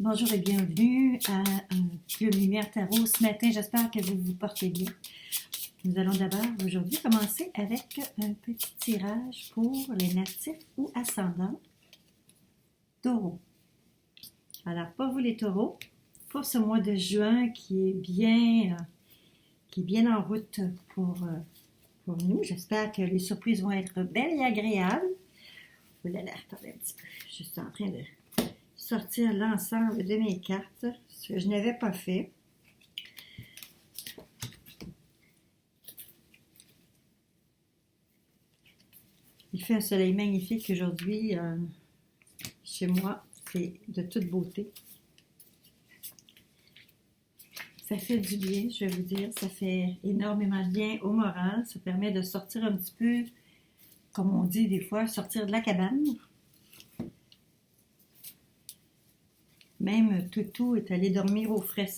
Bonjour et bienvenue à Plume Lumière Tarot. Ce matin, j'espère que vous vous portez bien. Nous allons d'abord aujourd'hui commencer avec un petit tirage pour les natifs ou ascendants taureaux. Alors, pour vous les taureaux, pour ce mois de juin qui est bien en route pour nous, j'espère que les surprises vont être belles et agréables. Oh là là, attendez un petit peu, je suis en train de sortir l'ensemble de mes cartes, ce que je n'avais pas fait. Il fait un soleil magnifique aujourd'hui chez moi, c'est de toute beauté. Ça fait du bien, je vais vous dire, ça fait énormément de bien au moral, ça permet de sortir un petit peu, comme on dit des fois, sortir de la cabane. Même Toutou est allé dormir au frais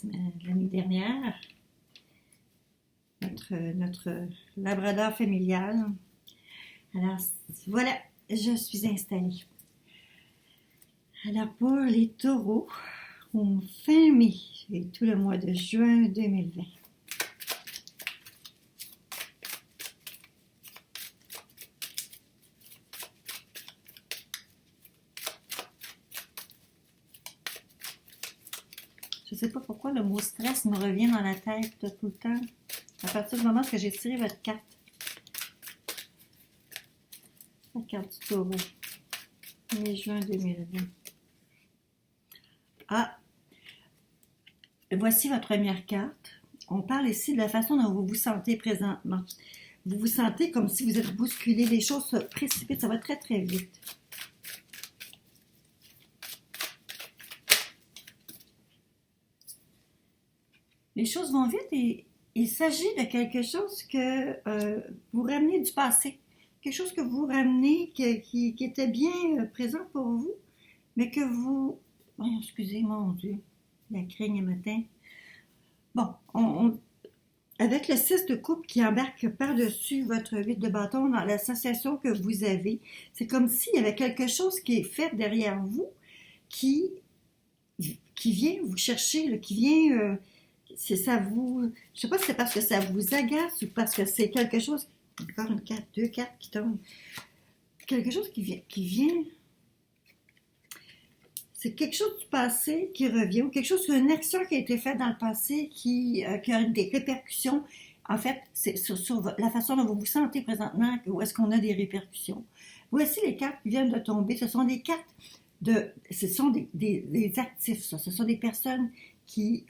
l'année dernière. Notre labrador familial. Alors, voilà, je suis installée. Alors, pour les taureaux, fin mai et tout le mois de juin 2020. Je ne sais pas pourquoi le mot stress me revient dans la tête tout le temps. À partir du moment où j'ai tiré votre carte. La carte du taureau. Mai-juin 2020. Ah! Voici votre première carte. On parle ici de la façon dont vous vous sentez présentement. Vous vous sentez comme si vous êtes bousculé. Les choses se précipitent. Ça va très très vite. Les choses vont vite et il s'agit de quelque chose que vous ramenez du passé. Quelque chose que vous ramenez qui était bien présent pour vous, mais que vous... Oh, excusez, mon Dieu, la craigne matin. Bon, avec le 6 de coupe qui embarque par-dessus votre 8 de bâton dans l'association que vous avez, c'est comme s'il y avait quelque chose qui est fait derrière vous qui vient vous chercher, là, qui vient... ça vous, je sais pas si c'est parce que ça vous agace ou parce que c'est quelque chose, encore une carte, deux cartes qui tombent, quelque chose qui vient, c'est quelque chose du passé qui revient, ou quelque chose, une action qui a été faite dans le passé qui a des répercussions. En fait, c'est sur la façon dont vous vous sentez présentement, où est-ce qu'on a des répercussions. Voici les cartes qui viennent de tomber, ce sont des cartes ce sont des actifs, ça. Ce sont des personnes qui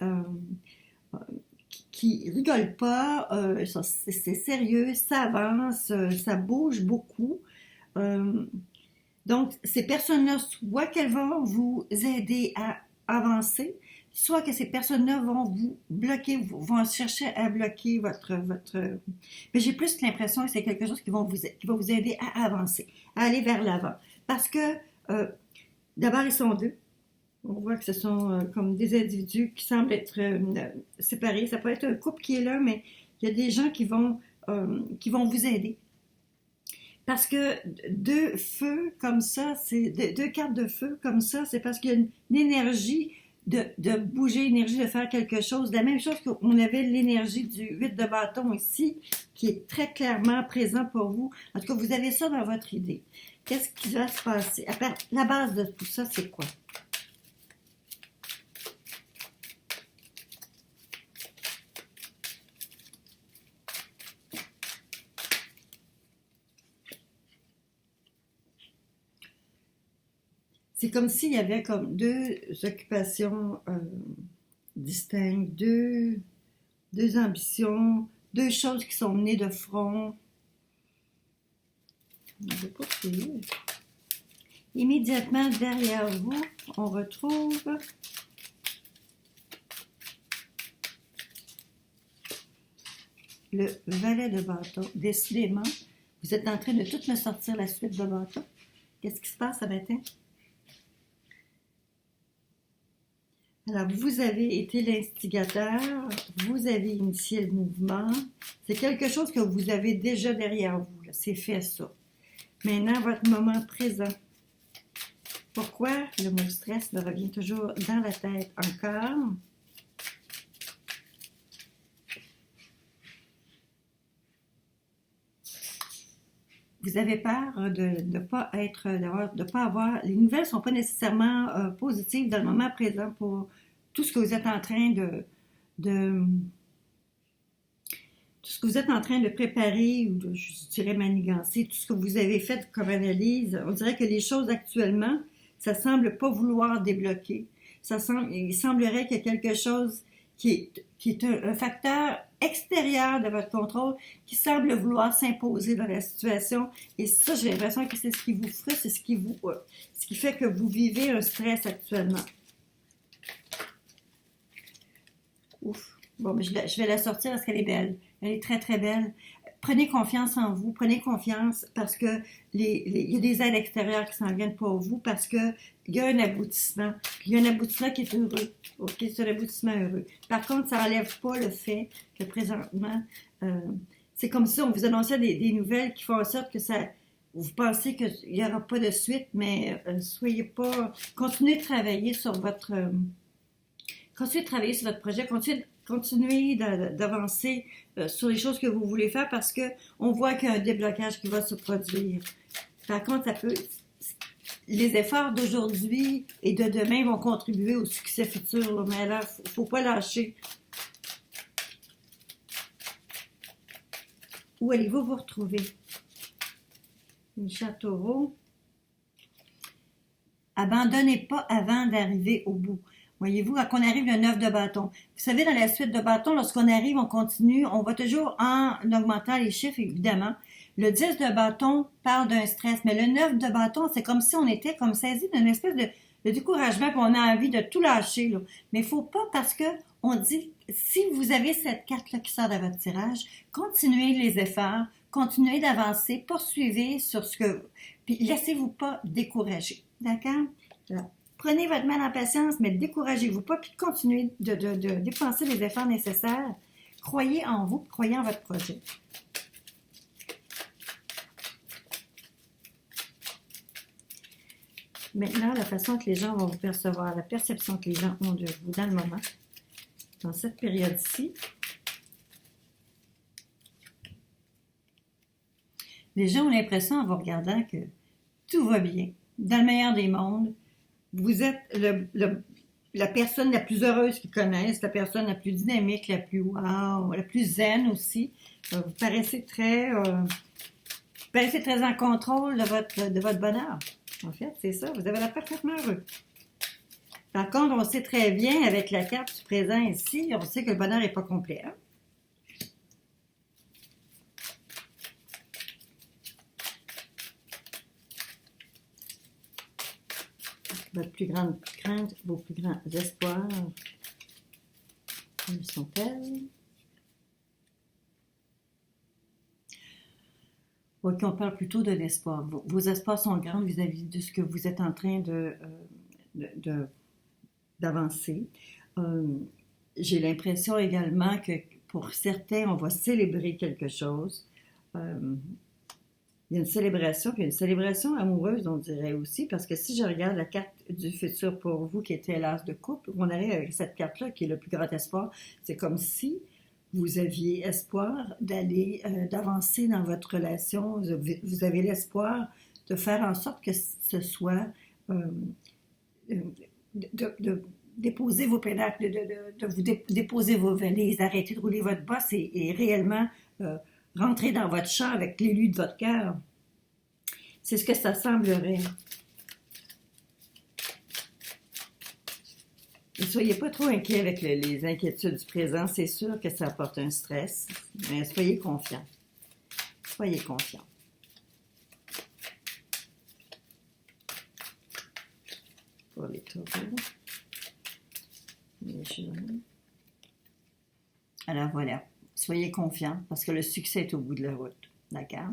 rigolent pas, c'est sérieux, ça avance, ça bouge beaucoup. Donc, ces personnes-là, soit qu'elles vont vous aider à avancer, soit que ces personnes-là vont vous bloquer, vont chercher à bloquer votre... Mais j'ai plus l'impression que c'est quelque chose qui va vous aider à avancer, à aller vers l'avant. Parce que, d'abord, ils sont deux. On voit que ce sont comme des individus qui semblent être séparés. Ça peut être un couple qui est là, mais il y a des gens qui vont vous aider. Parce que deux feux comme ça, c'est deux cartes de feu comme ça, c'est parce qu'il y a une énergie de bouger, énergie de faire quelque chose. La même chose qu'on avait l'énergie du 8 de bâton ici, qui est très clairement présent pour vous. En tout cas, vous avez ça dans votre idée. Qu'est-ce qui va se passer? La base de tout ça, c'est quoi? C'est comme s'il y avait comme deux occupations distinctes, deux ambitions, deux choses qui sont menées de front. On ne veut pas prier. Immédiatement derrière vous, on retrouve le valet de bâton. Décidément, vous êtes en train de tout me sortir la suite de bâton. Qu'est-ce qui se passe ce matin? Alors, vous avez été l'instigateur, vous avez initié le mouvement. C'est quelque chose que vous avez déjà derrière vous. C'est fait ça. Maintenant, votre moment présent. Pourquoi le mot stress me revient toujours dans la tête encore? Vous avez peur de ne pas être, de pas avoir. Les nouvelles ne sont pas nécessairement positives dans le moment présent pour tout ce que vous êtes en train de tout ce que vous êtes en train de préparer ou de, je dirais, manigancer, tout ce que vous avez fait comme analyse. On dirait que les choses actuellement, ça semble pas vouloir débloquer. Il semblerait qu'il y a quelque chose qui est un facteur extérieur de votre contrôle qui semble vouloir s'imposer dans la situation. Et ça, j'ai l'impression que c'est ce qui vous frustre, c'est ce qui fait que vous vivez un stress actuellement. Ouf. Bon, mais je vais la sortir parce qu'elle est belle. Elle est très, très belle. Prenez confiance en vous, prenez confiance parce que il y a des aides extérieures qui s'en viennent pour vous parce que il y a un aboutissement. Puis il y a un aboutissement qui est heureux. OK, c'est un aboutissement heureux. Par contre, ça n'enlève pas le fait que présentement, c'est comme si on vous annonçait des nouvelles qui font en sorte que ça, vous pensez qu'il n'y aura pas de suite, mais soyez pas, continuez de travailler sur votre, projet, continuez d'avancer sur les choses que vous voulez faire parce que on voit qu'il y a un déblocage qui va se produire. Par contre, les efforts d'aujourd'hui et de demain vont contribuer au succès futur, là, mais là, faut pas lâcher. Où allez-vous vous retrouver? Michel Taureau. Abandonnez pas avant d'arriver au bout. Voyez-vous, quand on arrive le 9 de bâton. Vous savez, dans la suite de bâton, lorsqu'on arrive, on continue, on va toujours en augmentant les chiffres, évidemment. Le 10 de bâton parle d'un stress, mais le 9 de bâton, c'est comme si on était comme saisi d'une espèce de découragement, puis on a envie de tout lâcher, là. Mais il faut pas parce que on dit, si vous avez cette carte-là qui sort de votre tirage, continuez les efforts, continuez d'avancer, poursuivez sur ce que... Puis laissez-vous pas décourager, d'accord? Voilà. Prenez votre mal en patience, mais découragez-vous pas, puis continuez de dépenser les efforts nécessaires. Croyez en vous, croyez en votre projet. Maintenant, la façon que les gens vont vous percevoir, la perception que les gens ont de vous dans le moment, dans cette période-ci, les gens ont l'impression, en vous regardant, que tout va bien, dans le meilleur des mondes. Vous êtes la personne la plus heureuse qu'ils connaissent, la personne la plus dynamique, la plus wow, la plus zen aussi. Vous paraissez très en contrôle de votre bonheur. En fait, c'est ça. Vous avez l'air parfaitement heureux. Par contre, on sait très bien, avec la carte du présent ici, on sait que le bonheur n'est pas complet. Hein? Votre plus grande crainte, vos plus grands espoirs, quelles sont-elles? Ok, on parle plutôt de l'espoir. Vos espoirs sont grands vis-à-vis de ce que vous êtes en train d'avancer. J'ai l'impression également que pour certains, on va célébrer quelque chose. Il y a une célébration, puis une célébration amoureuse, on dirait aussi, parce que si je regarde la carte du futur pour vous, qui était l'as de coupe, on arrive avec cette carte-là, qui est le plus grand espoir, c'est comme si vous aviez espoir d'avancer dans votre relation, vous avez l'espoir de faire en sorte que ce soit, de déposer vos pédales, de vous déposer vos valises, d'arrêter de rouler votre bosse et réellement... rentrer dans votre champ avec l'élu de votre cœur. C'est ce que ça semblerait. Ne soyez pas trop inquiets avec les inquiétudes du présent. C'est sûr que ça apporte un stress, mais soyez confiants. Soyez confiants. Pour les taureaux. Les jeunes. Alors voilà. Soyez confiants parce que le succès est au bout de la route. D'accord?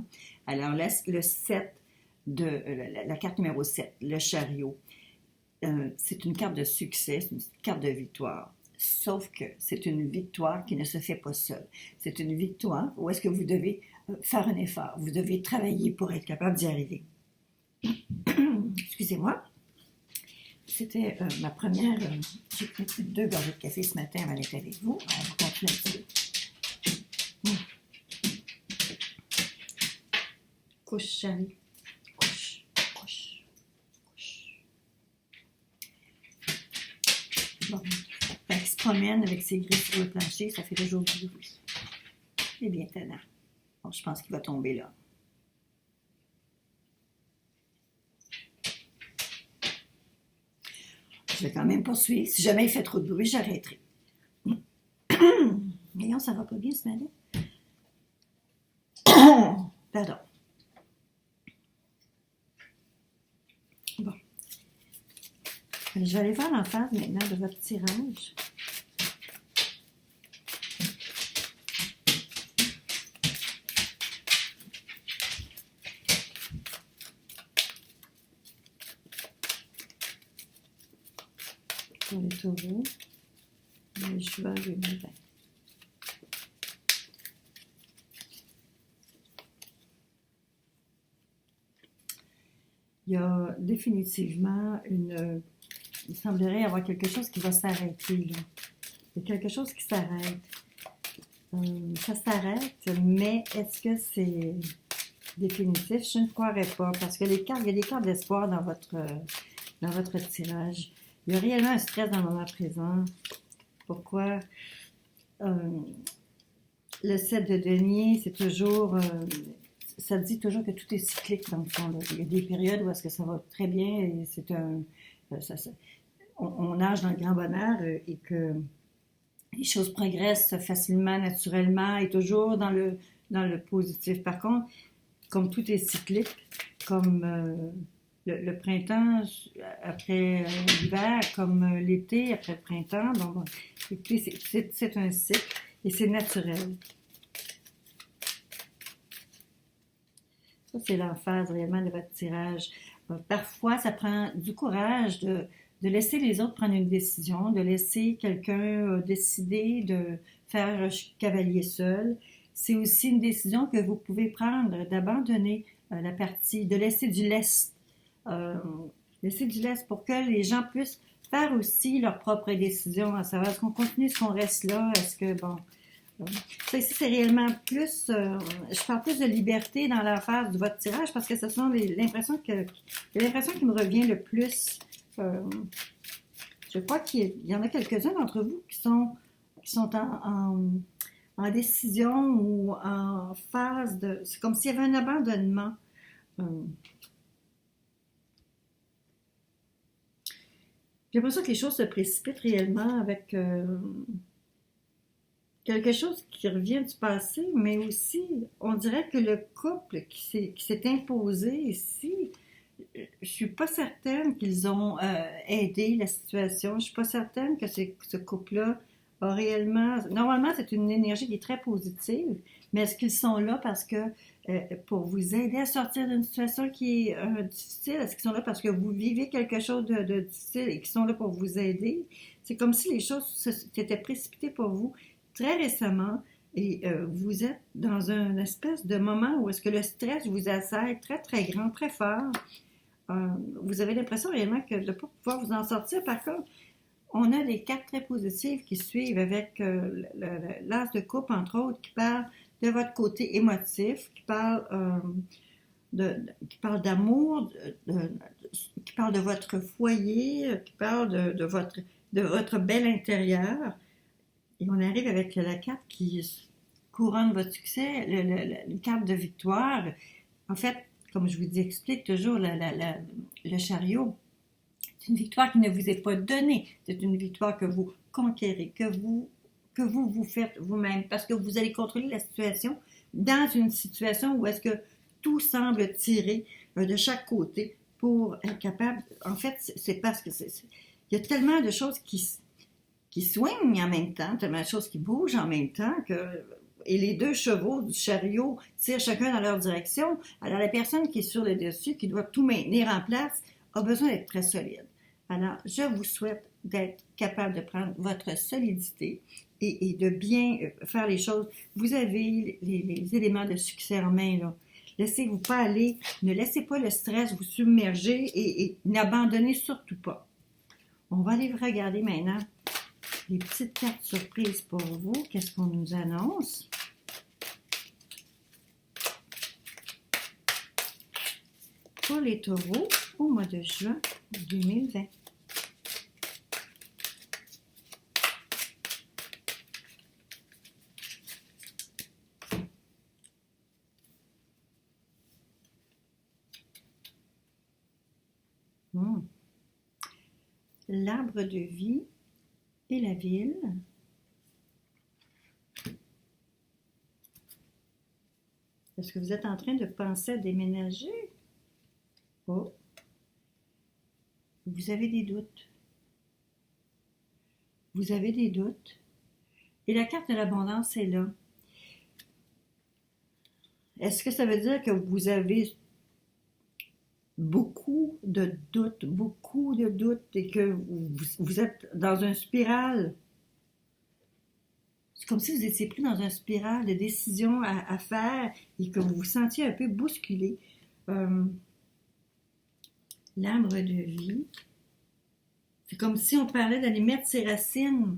Alors, le 7 la carte numéro 7, le chariot, c'est une carte de succès, c'est une carte de victoire. Sauf que c'est une victoire qui ne se fait pas seule. C'est une victoire où est-ce que vous devez faire un effort. Vous devez travailler pour être capable d'y arriver. Excusez-moi. C'était ma première. J'ai pris plus de 2 gorgées de café ce matin avant d'être avec vous. On va continuer là-dessus. Couche, chérie. Couche, couche, couche. Bon. Fait qu'il se promène avec ses griffes sur le plancher, ça fait toujours du bruit. Il est bien tannant. Bon, je pense qu'il va tomber là. Je vais quand même poursuivre. Si jamais il fait trop de bruit, j'arrêterai. Voyons, ça va pas bien ce matin. Pardon. Bon. Je vais aller voir l'emphase maintenant de votre tirage. Pour les taureaux, le juin 2020. Il y a définitivement il semblerait y avoir quelque chose qui va s'arrêter, là. Il y a quelque chose qui s'arrête. Ça s'arrête, mais est-ce que c'est définitif? Je ne croirais pas, parce que il y a des cartes d'espoir dans votre tirage. Il y a réellement un stress dans le moment présent. Pourquoi? Le 7 de denier, c'est toujours... ça dit toujours que tout est cyclique dans le fond, là. Il y a des périodes où est-ce que ça va très bien et c'est on nage dans le grand bonheur et que les choses progressent facilement, naturellement et toujours dans le positif. Par contre, comme tout est cyclique, comme le printemps après l'hiver, comme l'été après le printemps, bon, c'est un cycle et c'est naturel. Ça, c'est l'emphase réellement de votre tirage. Parfois, ça prend du courage de laisser les autres prendre une décision, de laisser quelqu'un décider de faire cavalier seul. C'est aussi une décision que vous pouvez prendre d'abandonner la partie, de laisser du lest. Laisser du lest pour que les gens puissent faire aussi leurs propres décisions, à savoir est-ce qu'on continue, est-ce qu'on reste là, est-ce que, bon... Ça ici, c'est réellement plus... je parle plus de liberté dans la phase de votre tirage parce que ce sont l'impression qui me revient le plus. Je crois qu'il y en a quelques-uns d'entre vous qui sont en décision ou en phase de... C'est comme s'il y avait un abandonnement. J'ai l'impression que les choses se précipitent réellement avec... quelque chose qui revient du passé, mais aussi, on dirait que le couple qui s'est imposé ici, je suis pas certaine qu'ils ont aidé la situation. Je suis pas certaine que ce couple-là a réellement... Normalement, c'est une énergie qui est très positive, mais est-ce qu'ils sont là parce que pour vous aider à sortir d'une situation qui est difficile? Est-ce qu'ils sont là parce que vous vivez quelque chose de difficile et qu'ils sont là pour vous aider? C'est comme si les choses s'étaient précipitées pour vous très récemment et vous êtes dans une espèce de moment où est-ce que le stress vous assaille très, très grand, très fort. Vous avez l'impression réellement que de ne pas pouvoir vous en sortir. Par contre, on a des cartes très positives qui suivent avec l'as de coupe, entre autres, qui parle de votre côté émotif, qui parle d'amour, qui parle de votre foyer, qui parle de votre bel intérieur. Et on arrive avec la carte qui couronne votre succès, la carte de victoire. En fait, comme je vous explique toujours, le chariot, c'est une victoire qui ne vous est pas donnée. C'est une victoire que vous conquérez, que vous faites vous-même, parce que vous allez contrôler la situation dans une situation où est-ce que tout semble tirer de chaque côté pour être capable... En fait, c'est parce que il y a tellement de choses qui soignent en même temps, tellement de choses qui bougent en même temps et les deux chevaux du chariot tirent chacun dans leur direction. Alors la personne qui est sur le dessus, qui doit tout maintenir en place, a besoin d'être très solide. Alors, je vous souhaite d'être capable de prendre votre solidité et de bien faire les choses. Vous avez les éléments de succès en main, là. Laissez-vous pas aller, ne laissez pas le stress vous submerger et n'abandonnez surtout pas. On va aller regarder maintenant les petites cartes surprises pour vous. Qu'est-ce qu'on nous annonce? Pour les taureaux au mois de juin 2020. L'arbre de vie et la ville. Est-ce que vous êtes en train de penser à déménager? Oh. Vous avez des doutes. Vous avez des doutes. Et la carte de l'abondance est là. Est-ce que ça veut dire que vous avez beaucoup de doutes et que vous êtes dans une spirale? C'est comme si vous étiez pris dans une spirale de décisions à faire et que vous vous sentiez un peu bousculé. L'arbre de vie. C'est comme si on parlait d'aller mettre ses racines.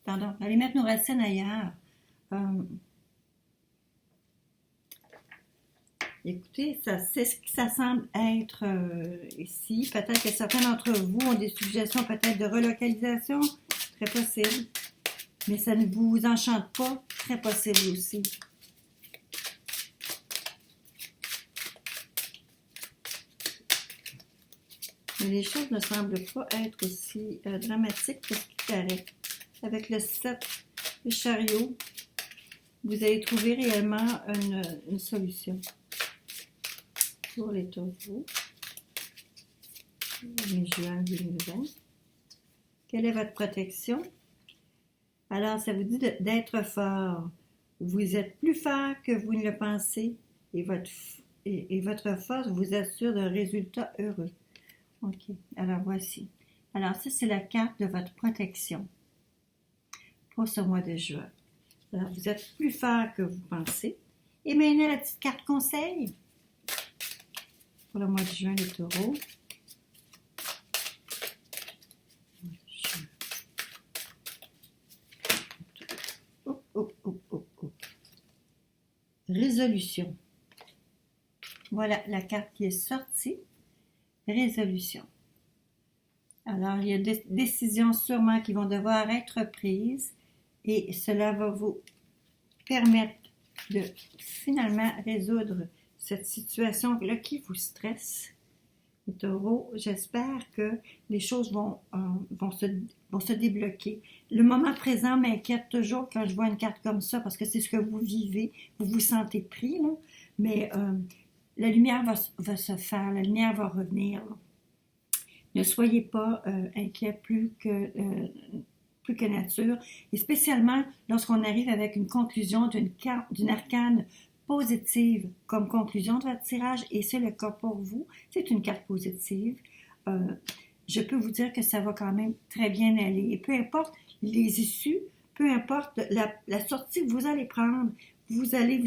Pardon, d'aller mettre nos racines ailleurs. Écoutez, c'est ce que ça semble être ici. Peut-être que certains d'entre vous ont des suggestions peut-être de relocalisation. Très possible. Mais ça ne vous enchante pas. Très possible aussi. Mais les choses ne semblent pas être aussi dramatiques que ce qui paraît. Avec le 7, le chariot, vous allez trouver réellement une solution. Pour les taureaux, mi-juin 2020. Quelle est votre protection? Alors, ça vous dit d'être fort. Vous êtes plus fort que vous ne le pensez et votre force vous assure d'un résultat heureux. OK, alors voici. Alors, ça, c'est la carte de votre protection pour ce mois de juin. Alors, vous êtes plus fort que vous pensez. Et maintenant, la petite carte conseil. Pour le mois de juin, les taureaux. Résolution. Voilà la carte qui est sortie. Résolution. Alors, il y a des décisions sûrement qui vont devoir être prises et cela va vous permettre de finalement résoudre cette situation-là qui vous stresse. Les taureaux, j'espère que les choses vont se débloquer. Le moment présent m'inquiète toujours quand je vois une carte comme ça parce que c'est ce que vous vivez. Vous vous sentez pris, là, mais la lumière va se faire, la lumière va revenir. Là. Ne soyez pas inquiets plus que nature, et spécialement lorsqu'on arrive avec une conclusion d'une arcane positive comme conclusion de votre tirage, et c'est le cas pour vous, c'est une carte positive. Je peux vous dire que ça va quand même très bien aller. Et peu importe les issues, peu importe la sortie que vous allez prendre, vous allez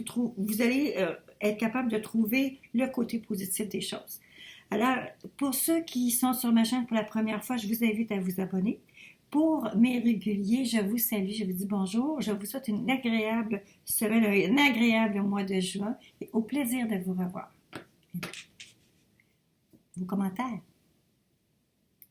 être capable de trouver le côté positif des choses. Alors, pour ceux qui sont sur ma chaîne pour la première fois, je vous invite à vous abonner. Pour mes réguliers, je vous salue, je vous dis bonjour, je vous souhaite une agréable semaine, un agréable mois de juin et au plaisir de vous revoir. Vos commentaires.